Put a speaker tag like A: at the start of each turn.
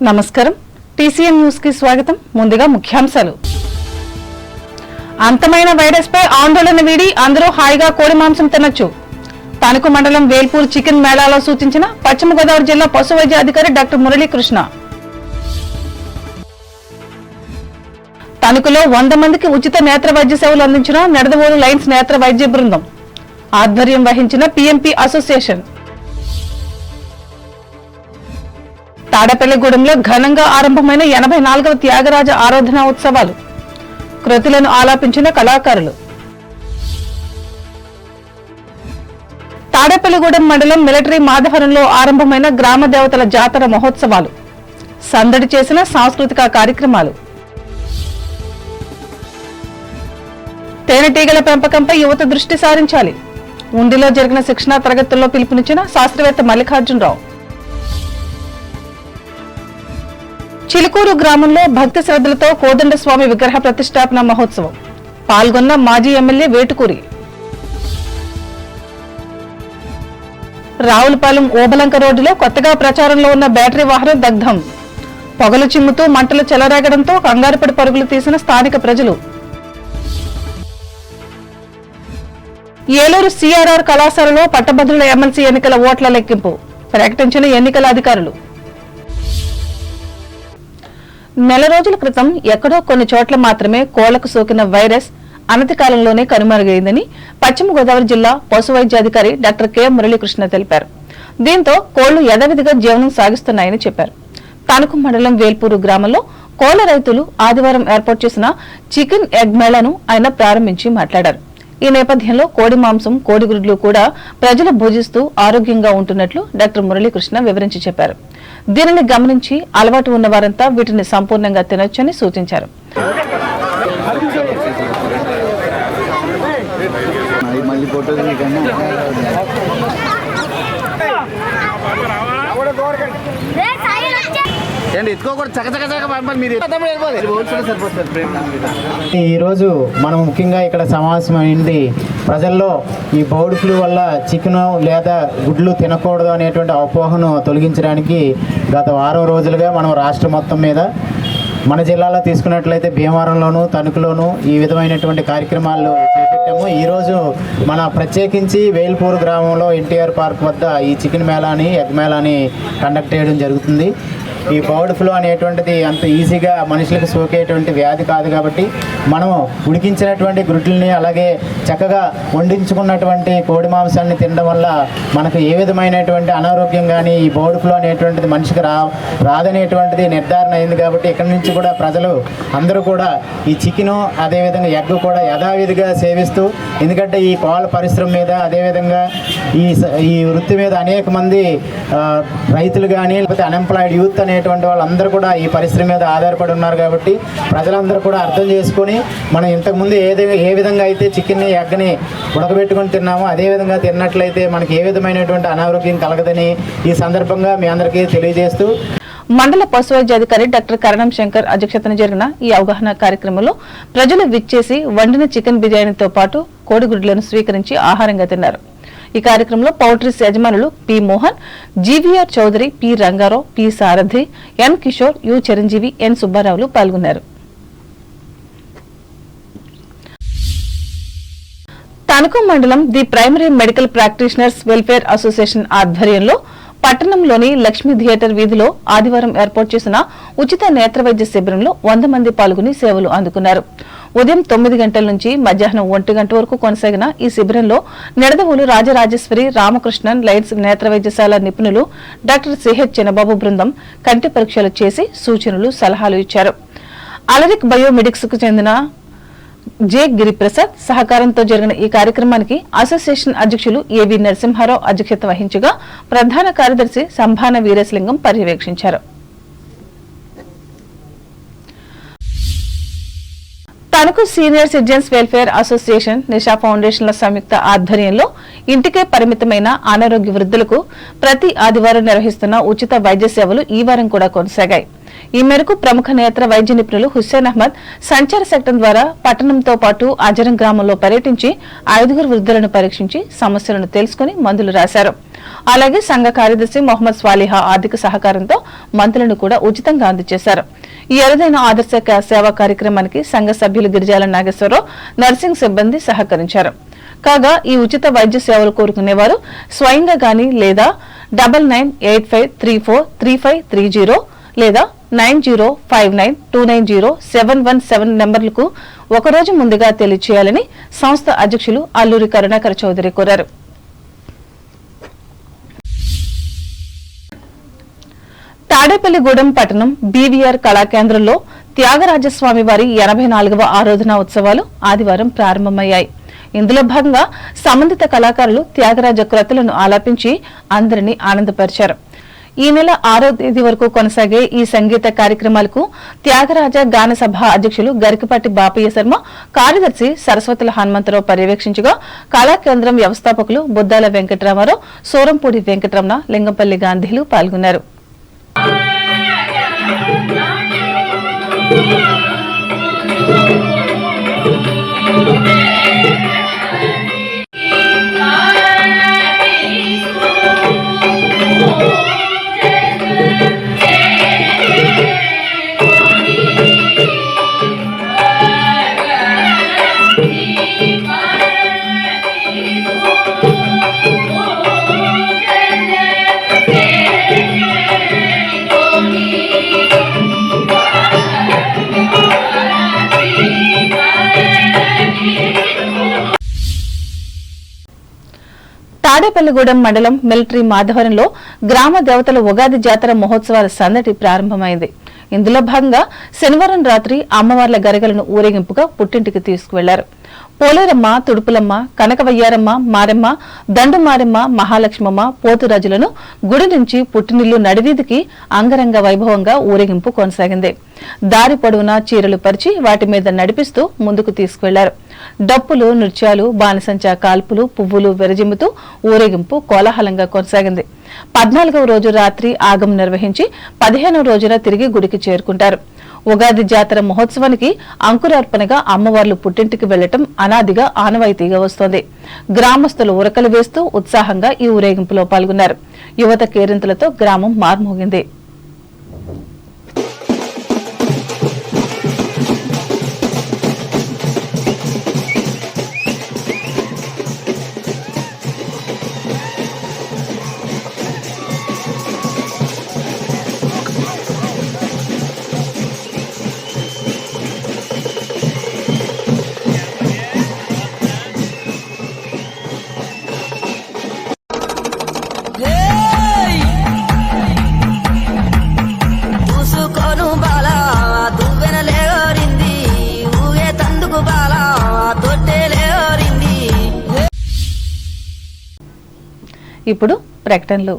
A: నమస్కారం TCN news కి స్వాగతం. ముందుగా ముఖ్యాంశాలు. అంతమైన వైరస్ పై ఆందోళన వీడి అందరూ హాయిగా కోడి మాంసం తినొచ్చు. తణుకు మండలం వేల్పూర్ చికెన్ మేళాలో సూచించిన పశ్చిమ గోదావరి జిల్లా పశు వైద్య అధికారి డాక్టర్ మురళీకృష్ణ. తణుకులో 100 మందికి ఉచిత నేత్ర వైద్య సేవలు అందించిన నెడదవోలు లైన్స్ నేత్ర వైద్య బృందం. ఆధ్వర్యం వహించిన పీఎంపీ అసోసియేషన్. తాడేపల్లిగూడెంలో ఘనంగా ఆరంభమైన 84వ త్యాగరాజ ఆరాధన ఉత్సవాలు. కృతులను ఆలాపించిన కళాకారులు. తాడేపల్లిగూడెం మండలం మిలిటరీ మాధవరంలో ఆరంభమైన గ్రామ దేవతల జాతర మహోత్సవాలు. సందడి చేసిన సాంస్కృతిక కార్యక్రమాలు. తేనెటీగల పెంపకంపై యువత దృష్టి సారించాలి. ఉండిలో జరిగిన శిక్షణా తరగతుల్లో పిలుపునిచ్చిన శాస్త్రవేత్త మల్లికార్జునరావు. చిలుకూరు గ్రామంలో భక్తి శ్రద్ధలతో కోదండ స్వామి విగ్రహ ప్రతిష్టాపన మహోత్సవం. పాల్గొన్న మాజీ ఎమ్మెల్యే వేటుకూరి. రావులపాలెం ఓబలంక రోడ్డులో కొత్తగా ప్రచారంలో ఉన్న బ్యాటరీ వాహనం దగ్ధం. పొగలు చిమ్ముతూ మంటలు చెలరేగడంతో కంగారుపడి పరుగులు తీసిన స్థానిక ప్రజలు. ఏలూరు సిఆర్ఆర్ కళాశాలలో పట్టభద్రుల ఎమ్మెల్సీ ఎన్నికల ఓట్ల లెక్కింపు ప్రకటించిన ఎన్నికల అధికారులు. నెల రోజుల క్రితం ఎక్కడో కొన్ని చోట్ల మాత్రమే కోళ్లకు సోకిన వైరస్ అనతి కాలంలోనే కనుమరుగైందని పశ్చిమ గోదావరి జిల్లా పశు వైద్యాధికారి డాక్టర్ కె మురళీకృష్ణ తెలిపారు. దీంతో కోళ్లు యథావిధిగా జీవనం సాగిస్తున్నాయని చెప్పారు. తణుకు మండలం వేల్పూరు గ్రామంలో కోళ్ల రైతులు ఆదివారం ఏర్పాటు చేసిన చికెన్ ఎగ్ మేళాను ఆయన ప్రారంభించి మాట్లాడారు. ఈ నేపథ్యంలో కోడి మాంసం, కోడిగుడ్లు కూడా ప్రజలు భోజిస్తూ ఆరోగ్యంగా ఉంటున్నట్లు డాక్టర్ మురళీకృష్ణ వివరించి చెప్పారు. దీనిని గమనించి అలవాటు ఉన్న వారంతా వీటిని సంపూర్ణంగా తినొచ్చని సూచించారు.
B: ఈరోజు మనం ముఖ్యంగా ఇక్కడ సమావేశం అయింది ప్రజల్లో ఈ బర్డ్ ఫ్లూ వల్ల చికెన్ లేదా గుడ్లు తినకూడదు అనేటువంటి అపోహను తొలగించడానికి గత వారం రోజులుగా మనం రాష్ట్రం మొత్తం మీద మన జిల్లాలో తీసుకున్నట్లయితే భీమవరంలోను తణుకులోను ఈ విధమైనటువంటి కార్యక్రమాలు చేపట్టాము. ఈరోజు మన ప్రత్యేకించి వేల్పూర్ గ్రామంలో ఎన్టీఆర్ పార్క్ వద్ద ఈ చికెన్ మేళాని ఎగ్ మేళాని కండక్ట్ చేయడం జరుగుతుంది. ఈ బర్డ్ ఫ్లూ అనేటువంటిది అంత ఈజీగా మనుషులకు సోకేటువంటి వ్యాధి కాదు కాబట్టి మనం ఉడికించినటువంటి గుడ్లని అలాగే చక్కగా వండించుకున్నటువంటి కోడి మాంసాన్ని తినడం వల్ల మనకు ఏ విధమైనటువంటి అనారోగ్యం కానీ ఈ బర్డ్ ఫ్లూ అనేటువంటిది మనిషికి రాదనేటువంటిది నిర్ధారణ అయింది. కాబట్టి ఇక్కడి నుంచి కూడా ప్రజలు అందరూ కూడా ఈ చికెను అదేవిధంగా ఎగ్ కూడా యథావిధిగా సేవిస్తూ, ఎందుకంటే ఈ పాల పరిశ్రమ మీద అదేవిధంగా ఈ వృత్తి మీద అనేక మంది రైతులు కానీ లేకపోతే అన్ఎంప్లాయిడ్ యూత్ అనేటువంటి వాళ్ళందరూ కూడా ఈ పరిశ్రమ మీద ఆధారపడి ఉన్నారు. కాబట్టి ప్రజలందరూ కూడా అర్థం చేసుకొని మనం ఇంతకుముందు ఏ విధంగా అయితే చికెన్ని ఎగ్ని ఉడకబెట్టుకొని తిన్నామో అదేవిధంగా తిన్నట్లయితే మనకి ఏ విధమైనటువంటి అనారోగ్యం కలగదని ఈ సందర్భంగా మీ అందరికీ తెలియజేస్తూ
A: మండల పశు వైద్యాధికారి డాక్టర్ కరణం శంకర్ అధ్యక్షతన జరిగిన ఈ అవగాహన కార్యక్రమంలో ప్రజలు విచ్చేసి వండిన చికెన్ బిర్యానీతో పాటు కోడిగుడ్లను స్వీకరించి ఆహారంగా తిన్నారు. ఈ కార్యక్రమంలో పౌల్ట్రీస్ యజమానులు P Mohan, GVR Chowdary, P Rangarao, P Sarathi, N Kishore, U Chiranjeevi, N సుబ్బారావులు పాల్గొన్నారు. తణుకు మండలం the primary medical practitioners welfare association ఆధ్వర్యంలో పట్టణంలోని లక్ష్మీ థియేటర్ వీధిలో ఆదివారం ఏర్పాటు చేసిన ఉచిత నేత్ర వైద్య శిబిరంలో 100 మంది పాల్గొని సేవలు అందుకున్నారు. ఉదయం 9 గంటల నుంచి మధ్యాహ్నం 1 గంట వరకు కొనసాగిన ఈ శిబిరంలో నిడదవోలు రాజరాజేశ్వరి రామకృష్ణన్ లైట్స్ నేత్ర వైద్యశాల నిపుణులు డాక్టర్ సిహెచ్ చిన్నబాబు బృందం కంటి పరీక్షలు చేసి సూచనలు, సలహాలు ఇచ్చారు. అలరిక్ బయోమెడిక్స్ కు చెందిన జె గిరిప్రసాద్ సహకారంతో జరిగిన ఈ కార్యక్రమానికి అసోసియేషన్ అధ్యక్షులు ఏవి నరసింహారావు అధ్యక్షత వహించగా ప్రధాన కార్యదర్శి సంభాన వీరేశలింగం పర్యవేక్షించారు. Tanuku senior citizens welfare association, Nisha ఫౌండేషన్ల సంయుక్త ఆధ్వర్యంలో ఇంటికే పరిమితమైన అనారోగ్య వృద్ధులకు ప్రతి ఆదివారం నిర్వహిస్తున్న ఉచిత వైద్య సేవలు ఈ వారం కూడా కొనసాగాయి. ఈ మేరకు ప్రముఖ నేత్ర వైద్య నిపుణులు హుస్సేన్ అహ్మద్ సంచార శకటం ద్వారా పట్టణంతో పాటు అజరం గ్రామంలో పర్యటించి 5 వృద్ధులను పరీక్షించి సమస్యలను తెలుసుకుని మందులు రాశారు. అలాగే సంఘ కార్యదర్శి మొహమ్మద్ స్వాలిహా ఆర్థిక సహకారంతో మందులను కూడా ఉచితంగా అందజేశారు. ఈ అరుదైన ఆదర్శ సేవా కార్యక్రమానికి సంఘ సభ్యులు గిరిజాల నాగేశ్వరరావు, నర్సింగ్ సిబ్బంది సహకరించారు. కాగా ఈ ఉచిత వైద్య సేవలు కోరుకునేవారు స్వయంగా గాని లేదా 9985343530 లేదా 9059290717 నంబర్లకు ఒకరోజు ముందుగా తెలియజేయాలని సంస్థ అధ్యక్షులు అల్లూరి కరుణాకర్ చౌదరి కోరారు. తాడేపల్లిగూడెం పట్టణం బీవీఆర్ కళాకేంద్రంలో త్యాగరాజస్వామి వారి 84వ ఆరాధనా ఉత్సవాలు ఆదివారం ప్రారంభమయ్యాయి. ఇందులో భాగంగా సంబంధిత కళాకారులు త్యాగరాజ కృతులను ఆలాపించి అందరినీ ఆనందపరిచారు. ఈ నెల 6వ తేదీ వరకు కొనసాగే ఈ సంగీత కార్యక్రమాలకు త్యాగరాజ గాన సభ అధ్యక్షులు గరికపాటి బాపయ్య శర్మ, కార్యదర్శి సరస్వతుల హనుమంతరావు పర్యవేక్షించగా కళాకేంద్రం వ్యవస్థాపకులు బుద్దాల వెంకటరామారావు, సోరంపూడి వెంకటరమణ, లింగంపల్లి గాంధీలు పాల్గొన్నారు. తాడేపల్లిగూడెం మండలం మిలిటరీ మాధవరంలో గ్రామ దేవతల ఉగాది జాతర మహోత్సవాల సందడి ప్రారంభమైంది. ఇందులో భాగంగా శనివారం రాత్రి అమ్మవార్ల గరగలను ఊరేగింపుగా పుట్టింటికి తీసుకువెళ్లారు. పోలేరమ్మ, తుడుపులమ్మ, కనకవయ్యారమ్మ, మారెమ్మ, దండుమారెమ్మ, మహాలక్ష్మమ్మ, పోతురాజులను గుడి నుంచి పుట్టినిల్లు నడివీధికి అంగరంగ వైభవంగా ఊరేగింపు కొనసాగింది. దారి పొడవునా చీరలు పరిచి వాటి మీద నడిపిస్తూ ముందుకు తీసుకువెళ్లారు. డప్పులు, నృత్యాలు, బాణసంచా కాల్పులు, పువ్వులు విరజిమ్ముతూ ఊరేగింపు కోలాహలంగా కొనసాగింది. 14వ రోజు రాత్రి ఆగం నిర్వహించి 15వ రోజున తిరిగి గుడికి చేరుకుంటారు. ఉగాది జాతర మహోత్సవానికి అంకురార్పణగా అమ్మవార్లు పుట్టింటికి వెళ్లటం అనాదిగా ఆనవాయితీగా వస్తోంది. గ్రామస్తులు ఉరకలు వేస్తూ ఉత్సాహంగా ఈ ఊరేగింపులో పాల్గొన్నారు. యువత కేరింతలతో గ్రామం మార్మోగింది. ఇప్పుడు ప్రకటనలు.